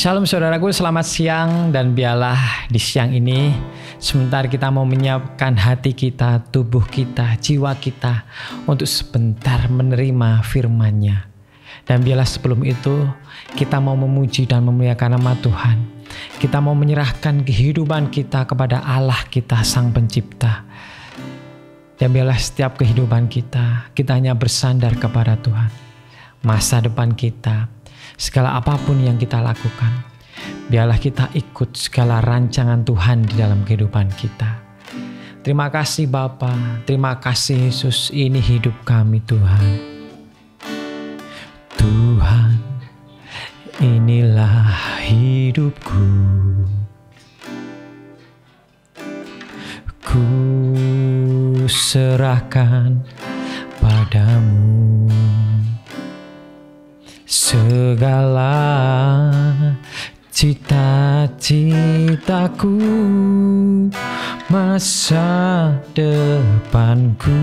Shalom saudaraku, selamat siang, dan biarlah di siang ini sebentar kita mau menyiapkan hati kita, tubuh kita, jiwa kita untuk sebentar menerima firman-Nya. Dan biarlah sebelum itu kita mau memuji dan memuliakan nama Tuhan. Kita mau menyerahkan kehidupan kita kepada Allah kita, Sang Pencipta. Dan biarlah setiap kehidupan kita hanya bersandar kepada Tuhan. Masa depan kita, segala apapun yang kita lakukan, biarlah kita ikut segala rancangan Tuhan di dalam kehidupan kita. Terima kasih Bapa, terima kasih Yesus, ini hidup kami Tuhan. Tuhan, inilah hidupku. Ku serahkan padamu segala cita-citaku, masa depanku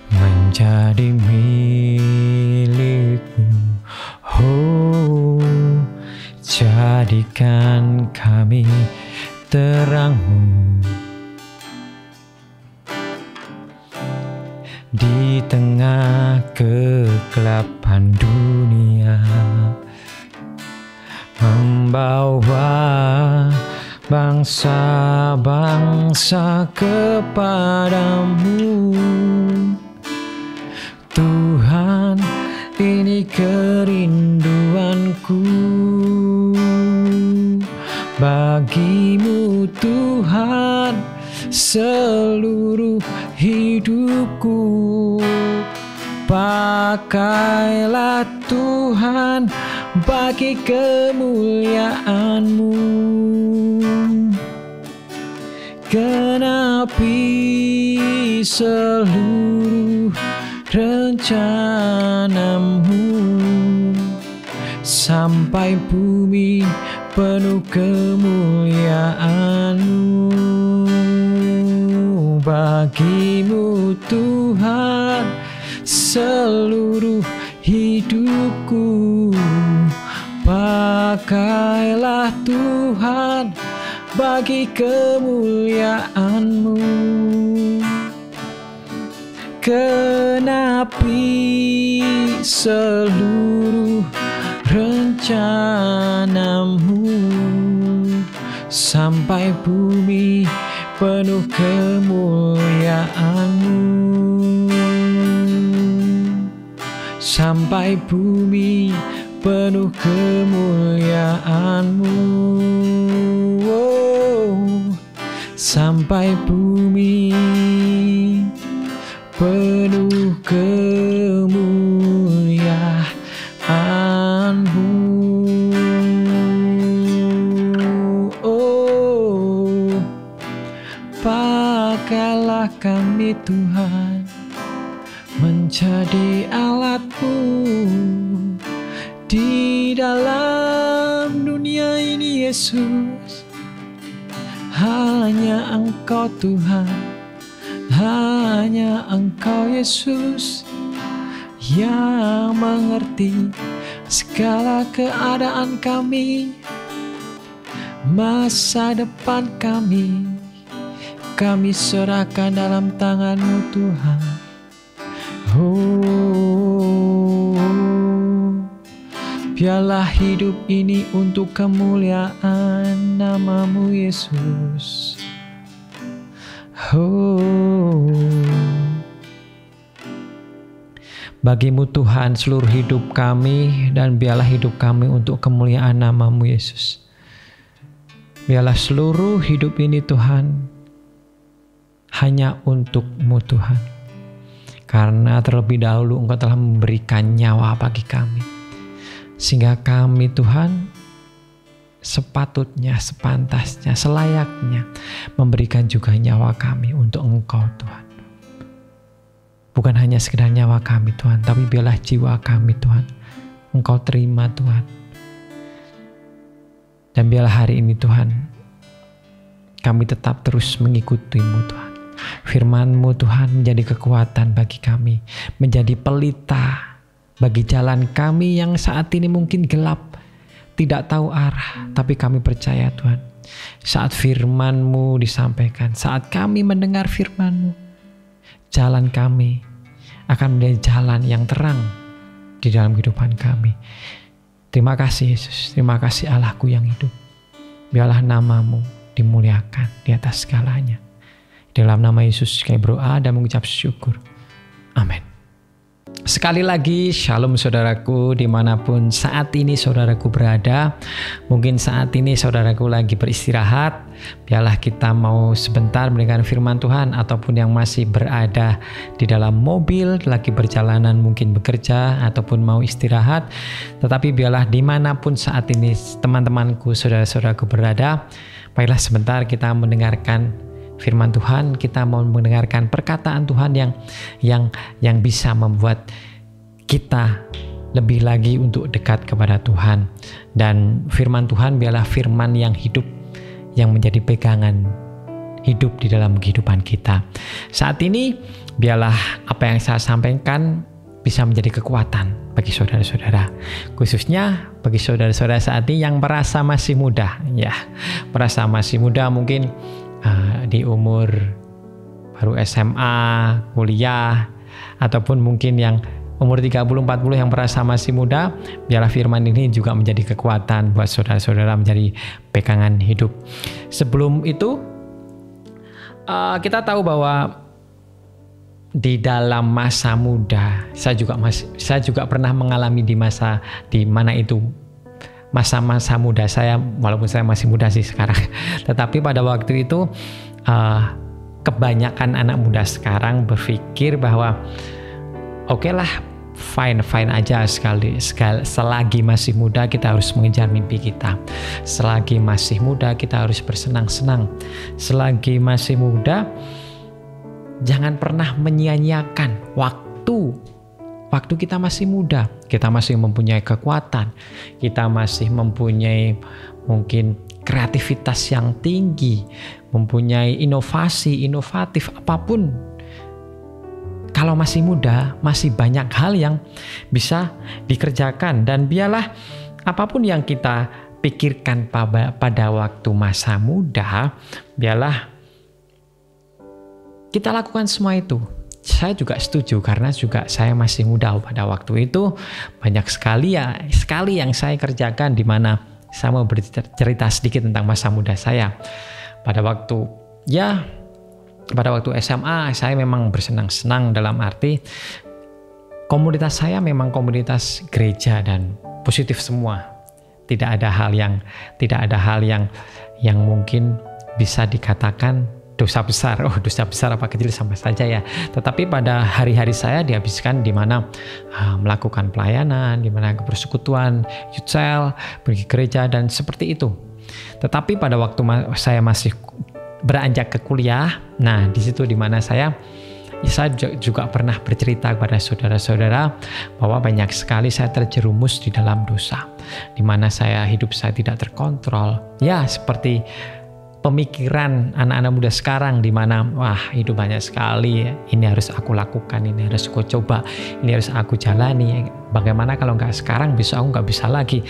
menjadi milikmu. Oh, jadikan kami terangmu di tengah kegelapan dunia, membawa bangsa-bangsa kepadamu. Tuhan, ini kerinduanku bagimu Tuhan, seluruh hidupku. Pakailah Tuhan bagi kemuliaan-Mu. Genapi seluruh rencana-Mu, sampai bumi penuh kemuliaan-Mu. Bagimu Tuhan, seluruh hidupku. Pakailah Tuhan bagi kemuliaan-Mu. Genapi seluruh rencana-Mu, sampai bumi penuh kemuliaan-Mu. Sampai bumi penuh kemuliaan-Mu. Oh, sampai bumi penuh kemuliaan-Mu. Oh, pakailah kami Tuhan menjadi alat-Mu di dalam dunia ini Yesus. Hanya Engkau Tuhan, hanya Engkau Yesus yang mengerti segala keadaan kami, masa depan kami. Kami serahkan dalam tangan-Mu Tuhan. Oh, biarlah hidup ini untuk kemuliaan nama-Mu Yesus. Oh, bagimu Tuhan seluruh hidup kami, dan biarlah hidup kami untuk kemuliaan nama-Mu Yesus. Biarlah seluruh hidup ini Tuhan hanya untuk-Mu Tuhan, karena terlebih dahulu Engkau telah memberikan nyawa bagi kami, sehingga kami Tuhan sepatutnya, sepantasnya, selayaknya memberikan juga nyawa kami untuk Engkau Tuhan. Bukan hanya sekedar nyawa kami Tuhan, tapi biarlah jiwa kami Tuhan Engkau terima Tuhan. Dan biarlah hari ini Tuhan kami tetap terus mengikuti-Mu Tuhan. Firman-Mu Tuhan menjadi kekuatan bagi kami, menjadi pelita bagi jalan kami yang saat ini mungkin gelap, tidak tahu arah, tapi kami percaya Tuhan, saat firman-Mu disampaikan, saat kami mendengar firman-Mu, jalan kami akan menjadi jalan yang terang di dalam kehidupan kami. Terima kasih Yesus, terima kasih Allahku yang hidup. Biarlah nama-Mu dimuliakan di atas segalanya. Dalam nama Yesus kami berdoa dan mengucap syukur. Amin. Sekali lagi, shalom saudaraku, dimanapun saat ini saudaraku berada. Mungkin saat ini saudaraku lagi beristirahat. Biarlah kita mau sebentar mendengar firman Tuhan, ataupun yang masih berada di dalam mobil, lagi berjalanan mungkin bekerja, ataupun mau istirahat. Tetapi biarlah dimanapun saat ini teman-temanku, saudara-saudaraku berada, baiklah sebentar kita mendengarkan firman Tuhan, kita mau mendengarkan perkataan Tuhan yang bisa membuat kita lebih lagi untuk dekat kepada Tuhan. Dan firman Tuhan biarlah firman yang hidup, yang menjadi pegangan hidup di dalam kehidupan kita. Saat ini biarlah apa yang saya sampaikan bisa menjadi kekuatan bagi saudara-saudara, khususnya bagi saudara-saudara saat ini yang merasa masih muda, ya, merasa masih muda, mungkin di umur baru SMA, kuliah, ataupun mungkin yang umur 30-40 yang merasa masih muda. Biarlah firman ini juga menjadi kekuatan buat saudara-saudara, menjadi pegangan hidup. Sebelum itu, kita tahu bahwa di dalam masa muda, saya juga pernah mengalami di mana itu masa-masa muda saya, walaupun saya masih muda sih sekarang. Tetapi pada waktu itu kebanyakan anak muda sekarang berpikir bahwa oke lah, fine aja selagi masih muda kita harus mengejar mimpi kita. Selagi masih muda kita harus bersenang-senang. Selagi masih muda jangan pernah menyia-nyiakan waktu kita masih muda, kita masih mempunyai kekuatan, kita masih mempunyai mungkin kreativitas yang tinggi, mempunyai inovatif apapun. Kalau masih muda, masih banyak hal yang bisa dikerjakan, dan biarlah apapun yang kita pikirkan pada waktu masa muda, biarlah kita lakukan semua itu. Saya juga setuju, karena juga saya masih muda pada waktu itu. Banyak sekali yang saya kerjakan, di mana saya mau bercerita sedikit tentang masa muda saya. Pada waktu SMA saya memang bersenang-senang, dalam arti komunitas saya memang komunitas gereja dan positif semua. Tidak ada hal yang mungkin bisa dikatakan dosa besar. Dosa besar apa kecil sama saja ya. Tetapi pada hari-hari saya dihabiskan di mana melakukan pelayanan, di mana persekutuan, youth cell, pergi gereja dan seperti itu. Tetapi pada waktu saya masih beranjak ke kuliah, nah di situ di mana saya juga pernah bercerita kepada saudara-saudara bahwa banyak sekali saya terjerumus di dalam dosa, di mana hidup saya tidak terkontrol. Ya, seperti pemikiran anak-anak muda sekarang, di mana hidup banyak sekali, ini harus aku lakukan, ini harus aku coba, ini harus aku jalani. Bagaimana kalau nggak sekarang, besok aku nggak bisa lagi.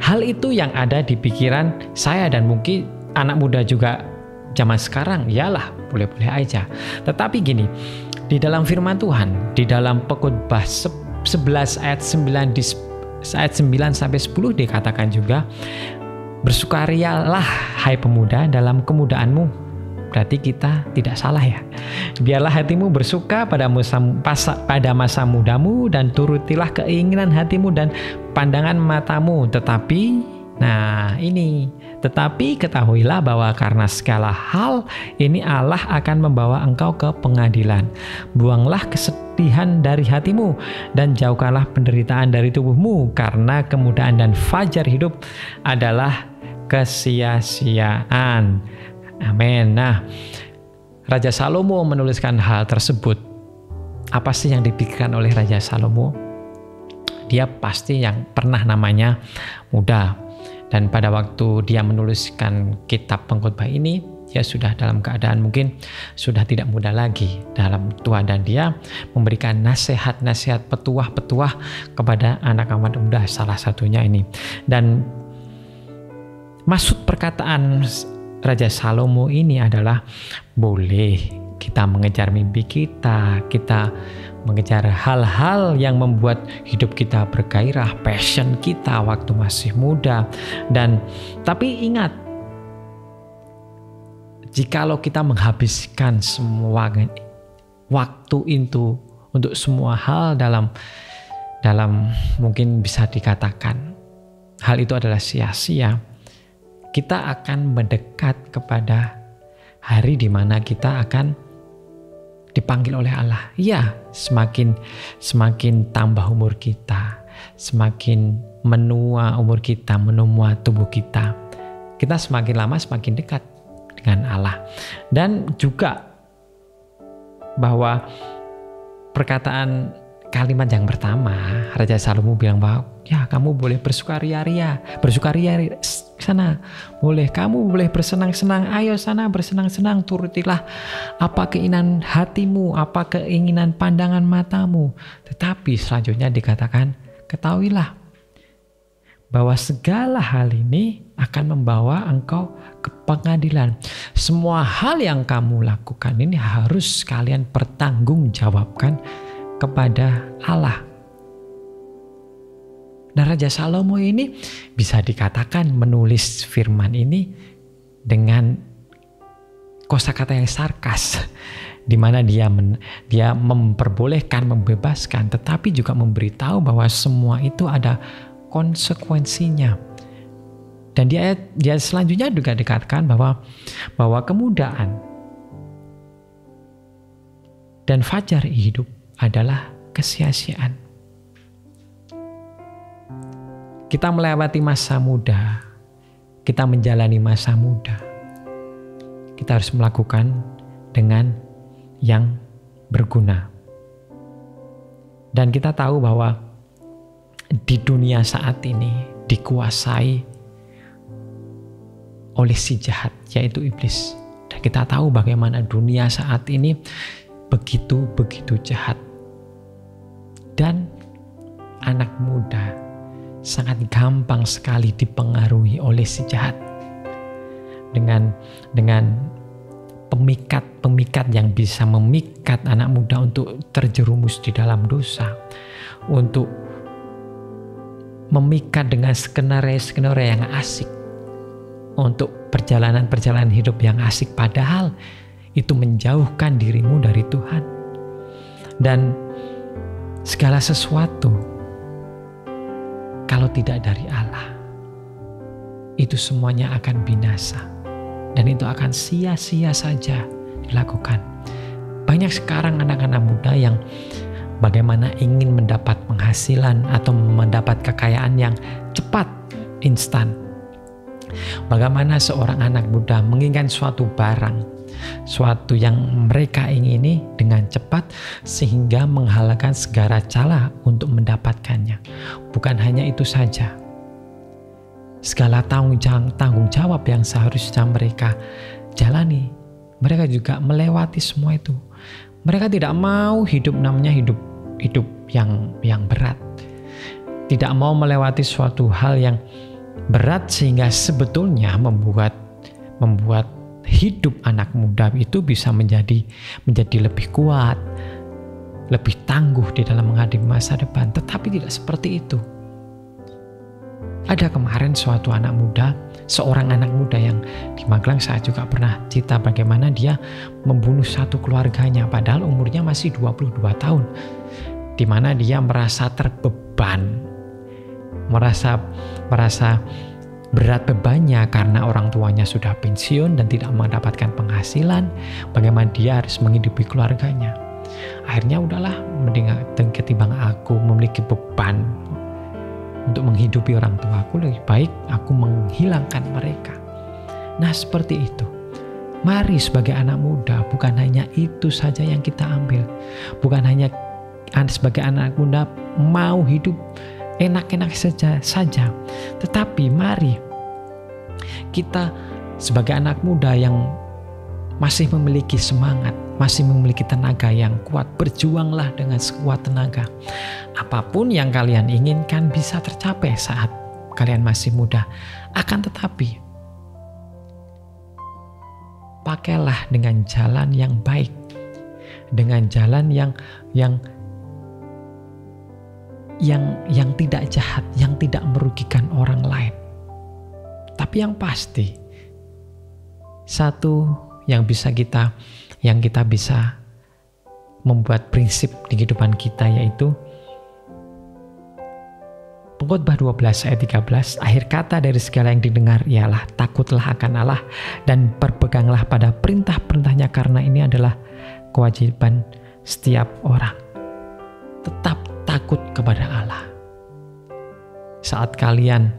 Hal itu yang ada di pikiran saya, dan mungkin anak muda juga zaman sekarang, yalah boleh-boleh aja. Tetapi gini, di dalam firman Tuhan, di dalam Pengkhotbah 11 ayat 9 sampai 10 dikatakan juga, bersukarialah hai pemuda dalam kemudaanmu. Berarti kita tidak salah ya. Biarlah hatimu bersuka pada masa mudamu, dan turutilah keinginan hatimu dan pandangan matamu. Tetapi ketahuilah bahwa karena segala hal ini Allah akan membawa engkau ke pengadilan. Buanglah kesedihan dari hatimu dan jauhkanlah penderitaan dari tubuhmu, karena kemudahan dan fajar hidup adalah kesia-siaan. Amin. Nah, Raja Salomo menuliskan hal tersebut. Apa sih yang dipikirkan oleh Raja Salomo? Dia pasti yang pernah namanya muda. Dan pada waktu dia menuliskan kitab Pengkhotbah ini, Dia sudah dalam keadaan mungkin sudah tidak muda lagi dalam tua, dan dia memberikan nasihat-nasihat, petuah-petuah kepada anak-anak muda, salah satunya ini. Dan maksud perkataan Raja Salomo ini adalah boleh kita mengejar mimpi kita mengejar hal-hal yang membuat hidup kita bergairah, passion kita waktu masih muda. Tapi ingat, jikalau kita menghabiskan semua waktu itu untuk semua hal dalam mungkin bisa dikatakan hal itu adalah sia-sia, kita akan mendekat kepada hari di mana kita akan dipanggil oleh Allah. Ya, semakin tambah umur kita, semakin menua umur kita, menua tubuh kita, kita semakin lama semakin dekat dengan Allah. Dan juga bahwa perkataan kalimat yang pertama, Raja Salomo bilang bahwa ya kamu boleh bersukaria sana, kamu boleh bersenang-senang, ayo sana bersenang-senang, turutilah apa keinginan hatimu, apa keinginan pandangan matamu. Tetapi selanjutnya dikatakan, ketahuilah bahwa segala hal ini akan membawa engkau ke pengadilan. Semua hal yang kamu lakukan ini harus kalian pertanggungjawabkan kepada Allah. Dan Raja Salomo ini bisa dikatakan menulis firman ini dengan kosakata yang sarkas, di mana dia memperbolehkan, membebaskan, tetapi juga memberitahu bahwa semua itu ada konsekuensinya. Dan di ayat selanjutnya juga dikatakan bahwa kemudahan dan fajar hidup adalah kesia-siaan. Kita melewati masa muda, kita menjalani masa muda, kita harus melakukan dengan yang berguna. Dan kita tahu bahwa di dunia saat ini dikuasai oleh si jahat, yaitu iblis. Dan kita tahu bagaimana dunia saat ini begitu jahat. Dan anak muda sangat gampang sekali dipengaruhi oleh si jahat dengan pemikat yang bisa memikat anak muda untuk terjerumus di dalam dosa, untuk memikat dengan skenario yang asik, untuk perjalanan hidup yang asik, padahal itu menjauhkan dirimu dari Tuhan. Dan segala sesuatu kalau tidak dari Allah, itu semuanya akan binasa. Dan itu akan sia-sia saja dilakukan. Banyak sekarang anak-anak muda yang bagaimana ingin mendapat penghasilan atau mendapat kekayaan yang cepat, instan. Bagaimana seorang anak muda menginginkan suatu barang, suatu yang mereka ingini dengan cepat sehingga menghalalkan segala cara untuk mendapatkannya. Bukan hanya itu saja, segala tanggung jawab yang seharusnya mereka jalani, mereka juga melewati semua itu. Mereka tidak mau hidup yang berat, tidak mau melewati suatu hal yang berat sehingga sebetulnya membuat hidup anak muda itu bisa menjadi lebih kuat, lebih tangguh di dalam menghadapi masa depan. Tetapi tidak seperti itu. Ada kemarin suatu seorang anak muda yang di Magelang, saya juga pernah cerita bagaimana dia membunuh satu keluarganya padahal umurnya masih 22 tahun. Di mana dia merasa terbeban, merasa berat bebannya karena orang tuanya sudah pensiun dan tidak mendapatkan penghasilan. Bagaimana dia harus menghidupi keluarganya. Akhirnya udahlah, ketimbang aku memiliki beban untuk menghidupi orang tuaku, lebih baik aku menghilangkan mereka. Nah, seperti itu. Mari sebagai anak muda, bukan hanya itu saja yang kita ambil. Bukan hanya sebagai anak muda mau hidup enak-enak saja. Tetapi mari kita sebagai anak muda yang masih memiliki semangat, masih memiliki tenaga yang kuat, berjuanglah dengan sekuat tenaga. Apapun yang kalian inginkan bisa tercapai saat kalian masih muda. Akan tetapi, pakailah dengan jalan yang baik, dengan jalan yang tidak jahat, yang tidak merugikan orang lain. Tapi yang pasti, satu yang kita bisa membuat prinsip di kehidupan kita, yaitu Pengkhotbah 12 ayat 13, akhir kata dari segala yang didengar ialah takutlah akan Allah dan berpeganglah pada perintah-perintahnya, karena ini adalah kewajiban setiap orang. Tetap takut kepada Allah. Saat kalian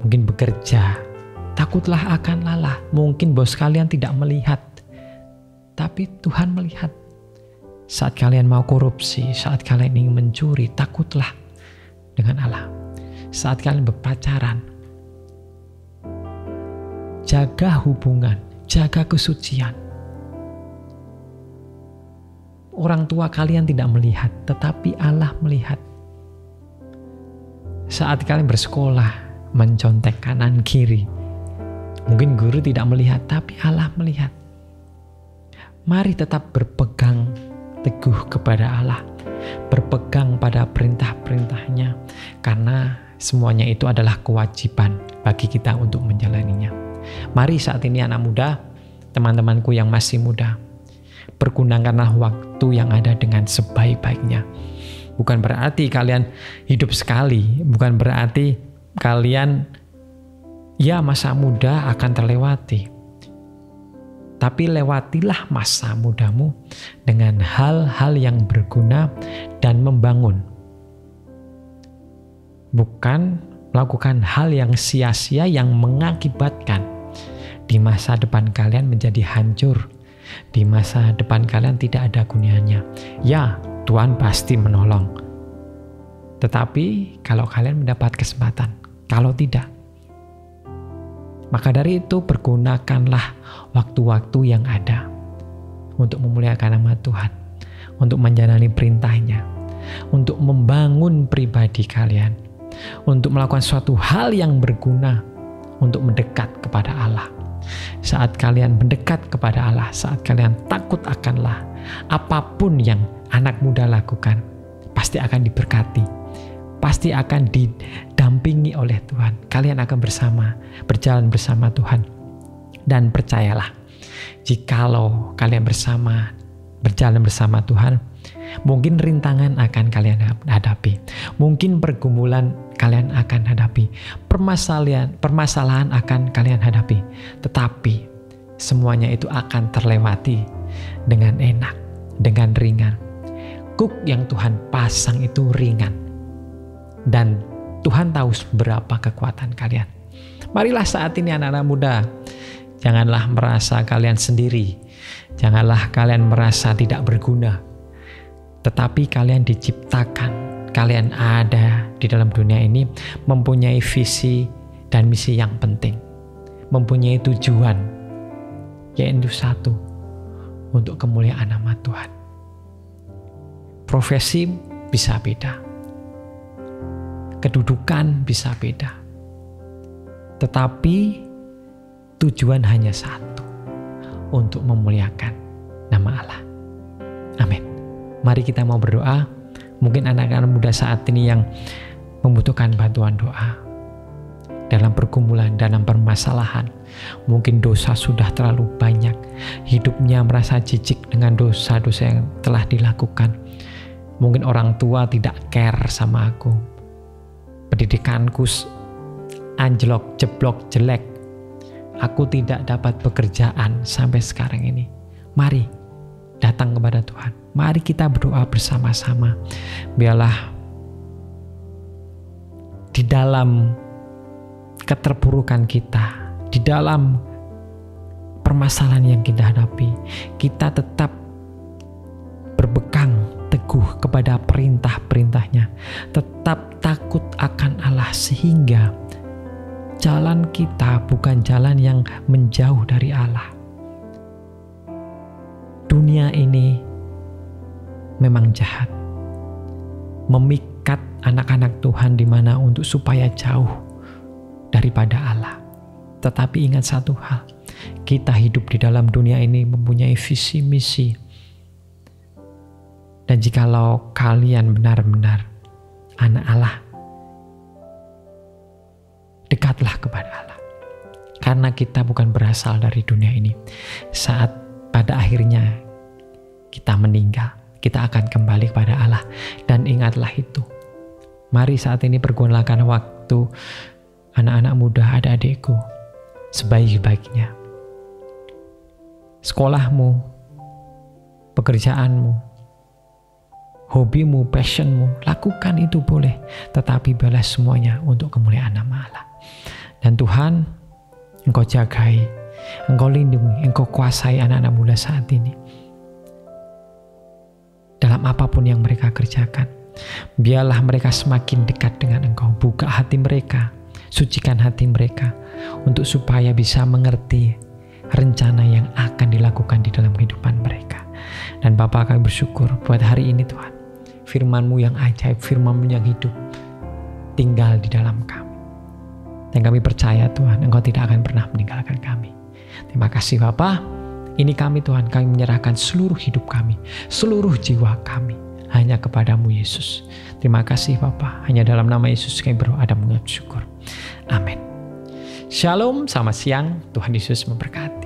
mungkin bekerja, takutlah akan Allah. Mungkin bos kalian tidak melihat, tapi Tuhan melihat. Saat kalian mau korupsi, saat kalian ingin mencuri, takutlah dengan Allah. Saat kalian berpacaran, jaga hubungan, jaga kesucian. Orang tua kalian tidak melihat, tetapi Allah melihat. Saat kalian bersekolah, mencontek kanan kiri, mungkin guru tidak melihat, tapi Allah melihat. Mari tetap berpegang teguh kepada Allah, berpegang pada perintah-perintahnya, karena semuanya itu adalah kewajiban bagi kita untuk menjalaninya. Mari saat ini anak muda, teman-temanku yang masih muda, pergunakanlah waktu yang ada dengan sebaik-baiknya. Bukan berarti kalian hidup sekali, bukan berarti kalian masa muda akan terlewati. Tapi lewatilah masa mudamu dengan hal-hal yang berguna dan membangun. Bukan melakukan hal yang sia-sia yang mengakibatkan di masa depan kalian menjadi hancur. Di masa depan kalian tidak ada gunanya. Ya, Tuhan pasti menolong. Tetapi kalau kalian mendapat kesempatan, kalau tidak, maka dari itu pergunakanlah waktu-waktu yang ada untuk memuliakan nama Tuhan, untuk menjalani perintahnya, untuk membangun pribadi kalian, untuk melakukan suatu hal yang berguna, untuk mendekat kepada Allah. Saat kalian mendekat kepada Allah, saat kalian takut akan Allah, apapun yang anak muda lakukan pasti akan diberkati, pasti akan didampingi oleh Tuhan. Kalian akan berjalan bersama Tuhan. Dan percayalah, jikalau kalian berjalan bersama Tuhan, mungkin rintangan akan kalian hadapi, mungkin pergumulan kalian akan hadapi, permasalahan akan kalian hadapi, tetapi semuanya itu akan terlewati dengan enak, dengan ringan. Kuk yang Tuhan pasang itu ringan, dan Tuhan tahu berapa kekuatan kalian. Marilah saat ini anak-anak muda, janganlah merasa kalian sendiri, janganlah kalian merasa tidak berguna, tetapi kalian diciptakan, kalian ada di dalam dunia ini mempunyai visi dan misi yang penting, mempunyai tujuan, yaitu satu, untuk kemuliaan nama Tuhan. Profesi bisa beda, kedudukan bisa beda, tetapi tujuan hanya satu, untuk memuliakan nama Allah. Amin. Mari kita mau berdoa. Mungkin anak-anak muda saat ini yang membutuhkan bantuan doa dalam pergumulan, dalam permasalahan. Mungkin dosa sudah terlalu banyak, hidupnya merasa jijik dengan dosa-dosa yang telah dilakukan. Mungkin orang tua tidak care sama aku, pendidikanku anjlok, jeblok, jelek, aku tidak dapat pekerjaan sampai sekarang ini. Mari datang kepada Tuhan. Mari kita berdoa bersama-sama. Biarlah di dalam keterpurukan kita, di dalam permasalahan yang kita hadapi, kita tetap berpegang teguh kepada perintah-perintahnya, tetap takut akan Allah, sehingga jalan kita bukan jalan yang menjauh dari Allah, dunia ini memang jahat, memikat anak-anak Tuhan di mana untuk supaya jauh daripada Allah. Tetapi ingat satu hal, kita hidup di dalam dunia ini mempunyai visi misi. Dan jikalau kalian benar-benar anak Allah, dekatlah kepada Allah. Karena kita bukan berasal dari dunia ini. Saat pada akhirnya kita meninggal, kita akan kembali kepada Allah. Dan ingatlah itu. Mari saat ini pergunakan waktu anak-anak muda, adik-adikku, sebaik-baiknya. Sekolahmu, pekerjaanmu, hobimu, passionmu, lakukan itu boleh. Tetapi balas semuanya untuk kemuliaan nama Allah. Dan Tuhan, Engkau jagai, Engkau lindungi, Engkau kuasai anak-anak muda saat ini. Dalam apapun yang mereka kerjakan, biarlah mereka semakin dekat dengan Engkau. Buka hati mereka, sucikan hati mereka, untuk supaya bisa mengerti rencana yang akan dilakukan di dalam kehidupan mereka. Dan Bapa, kami bersyukur buat hari ini Tuhan. Firman-Mu yang ajaib, Firman-Mu yang hidup, tinggal di dalam kami. Dan kami percaya Tuhan, Engkau tidak akan pernah meninggalkan kami. Terima kasih Bapa. Ini kami Tuhan, kami menyerahkan seluruh hidup kami, seluruh jiwa kami, hanya kepadamu Yesus. Terima kasih Bapa. Hanya dalam nama Yesus kami berdoa dan mengucap syukur. Amin. Shalom, selamat siang. Tuhan Yesus memberkati.